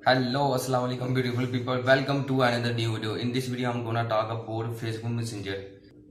Hello, assalamu alaikum, beautiful people. Welcome to another new video. In this video, I'm gonna talk about Facebook Messenger.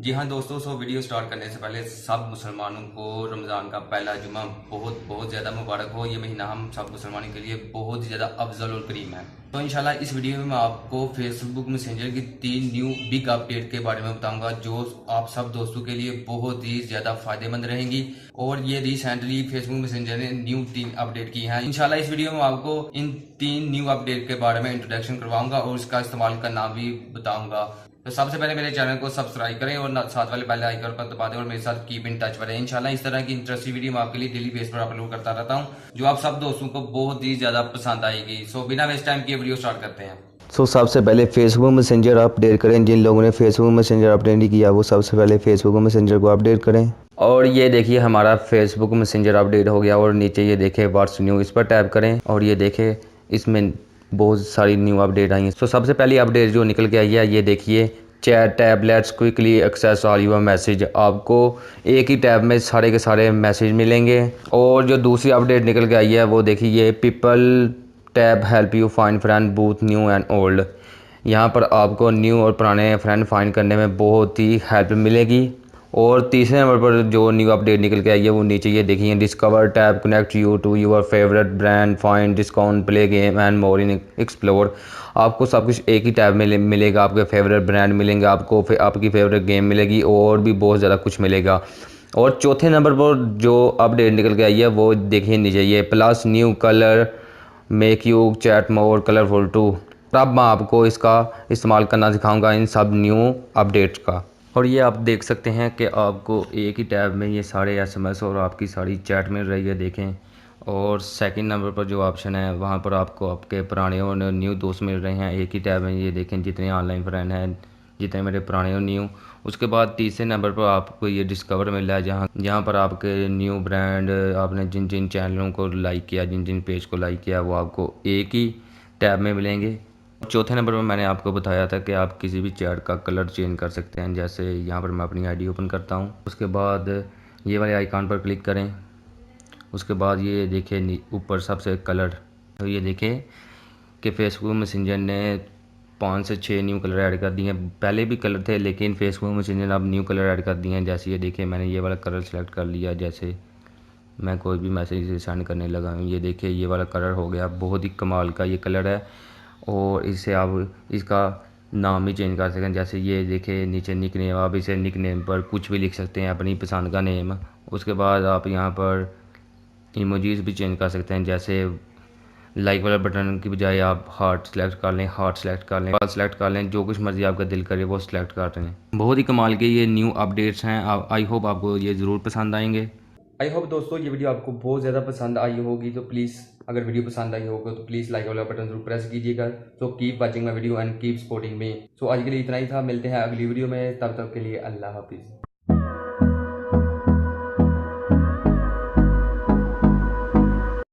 जी हाँ दोस्तों, video start करने से पहले सब मुसलमानों को रमज़ान का पहला जुमा बहुत बहुत ज़्यादा मुबारक हो। ये महीना हम सब मुसलमानों के लिए बहुत ही ज़्यादा अफजल और करीम है। तो इंशाल्लाह इस वीडियो में मैं आपको फेसबुक मैसेंजर की 3 न्यू बिग अपडेट के बारे में बताऊंगा जो आप सब दोस्तों के लिए बहुत ही ज़्यादा फायदेमंद रहेंगी। और ये रिसेंटली फेसबुक मैसेंजर ने न्यू 3 अपडेट की है। इंशाल्लाह इस वीडियो में आपको इन 3 न्यू अपडेट के बारे में इंट्रोडक्शन करवाऊंगा और इसका इस्तेमाल करना भी बताऊंगा। तो सबसे पहले मेरे चैनल को सब्सक्राइब करें और साथ वाले बेल आइकन पर दबा दें और मेरे साथ कीप इन टच रहें। इंशाल्लाह इस तरह की इंटरेस्टिंग वीडियो मैं आपके लिए डेली बेस पर अपलोड करता रहता हूं जो आप सब दोस्तों को बहुत ही ज्यादा पसंद आएगी। सो बिना वेस्ट टाइम के वीडियो स्टार्ट करते हैं। सबसे पहले फेसबुक मैसेंजर अपडेट करें। जिन लोगों ने फेसबुक मैसेंजर अपडेट नहीं किया वो सबसे पहले फेसबुक मैसेंजर को अपडेट करें। और ये देखिए हमारा फेसबुक मैसेंजर अपडेट हो गया और नीचे ये देखे व्हाट्स न्यू, इस पर टैप करें और ये देखे इसमें बहुत सारी न्यू अपडेट आई हैं। सबसे पहली अपडेट जो निकल के आई है ये देखिए, chat tab lets quickly access all your message. आपको एक ही टैब में सारे के सारे मैसेज मिलेंगे। और जो दूसरी अपडेट निकल के आई है वो देखिए, people tab help you find friend both new and old. यहाँ पर आपको न्यू और पुराने फ्रेंड फाइंड करने में बहुत ही हेल्प मिलेगी। और तीसरे नंबर पर जो न्यू अपडेट निकल के आई है वो नीचे ये देखिए, discover tab connect you to your favourite brand, find discount, play game and more in explore. आपको सब कुछ एक ही टैब में मिलेगा। आपके फेवरेट ब्रांड मिलेंगे, आपको आपकी फेवरेट गेम मिलेगी और भी बहुत ज़्यादा कुछ मिलेगा। और चौथे नंबर पर जो अपडेट निकल के आई है वो देखिए नीचे, ये plus new colour make you chat more colourful too. अब मैं आपको इसका इस्तेमाल करना सिखाऊंगा इन सब न्यू अपडेट्स का। और ये आप देख सकते हैं कि आपको एक ही टैब में ये सारे एसएमएस और आपकी सारी चैट मिल रही है, देखें। और सेकंड नंबर पर जो ऑप्शन है वहाँ पर आपको आपके पुराने और न्यू दोस्त मिल रहे हैं एक ही टैब में, ये देखें जितने ऑनलाइन फ्रेंड हैं, जितने मेरे पुराने और न्यू। उसके बाद तीसरे नंबर पर आपको ये डिस्कवर मिल रहा है जहाँ पर आपके न्यू ब्रांड, आपने जिन जिन चैनलों को लाइक किया, जिन जिन पेज को लाइक किया वो आपको एक ही टैब में मिलेंगे। चौथे नंबर पर मैंने आपको बताया था कि आप किसी भी चैट का कलर चेंज कर सकते हैं। जैसे यहाँ पर मैं अपनी आईडी ओपन करता हूँ, उसके बाद ये वाले आइकॉन पर क्लिक करें। उसके बाद ये देखिए ऊपर सबसे कलर, तो ये देखें कि फेसबुक मैसेंजर ने 5 से 6 न्यू कलर ऐड कर दिए हैं। पहले भी कलर थे लेकिन फेसबुक मैसेंजर ने अब न्यू कलर ऐड कर दिए हैं। जैसे ये देखिए मैंने ये वाला कलर सेलेक्ट कर लिया, जैसे मैं कोई भी मैसेज सेंड करने लगा हूँ, ये देखिए ये वाला कलर हो गया। बहुत ही कमाल का ये कलर है और इससे आप इसका नाम भी चेंज कर सकते हैं। जैसे ये देखिए नीचे निक नेम, आप इसे निक नेम पर कुछ भी लिख सकते हैं, अपनी पसंद का नेम। उसके बाद आप यहाँ पर इमोजीज भी चेंज कर सकते हैं। जैसे लाइक वाला बटन की बजाय आप हार्ट सेलेक्ट कर लें, हार्ट सेलेक्ट कर लें, बाल सेलेक्ट कर लें, जो कुछ मर्ज़ी आपका दिल करे वो सेलेक्ट कर लें। बहुत ही कमाल के ये न्यू अपडेट्स हैं। आई होप आपको ये ज़रूर पसंद आएंगे। आई होप दोस्तों ये वीडियो आपको बहुत ज़्यादा पसंद आई होगी। तो प्लीज़ अगर वीडियो पसंद आई होगा तो प्लीज़ लाइक वाला बटन जरूर प्रेस कीजिएगा। So keep watching my video and keep supporting me. So आज के लिए इतना ही था, मिलते हैं अगली वीडियो में, तब तक के लिए अल्लाह हाफिज़।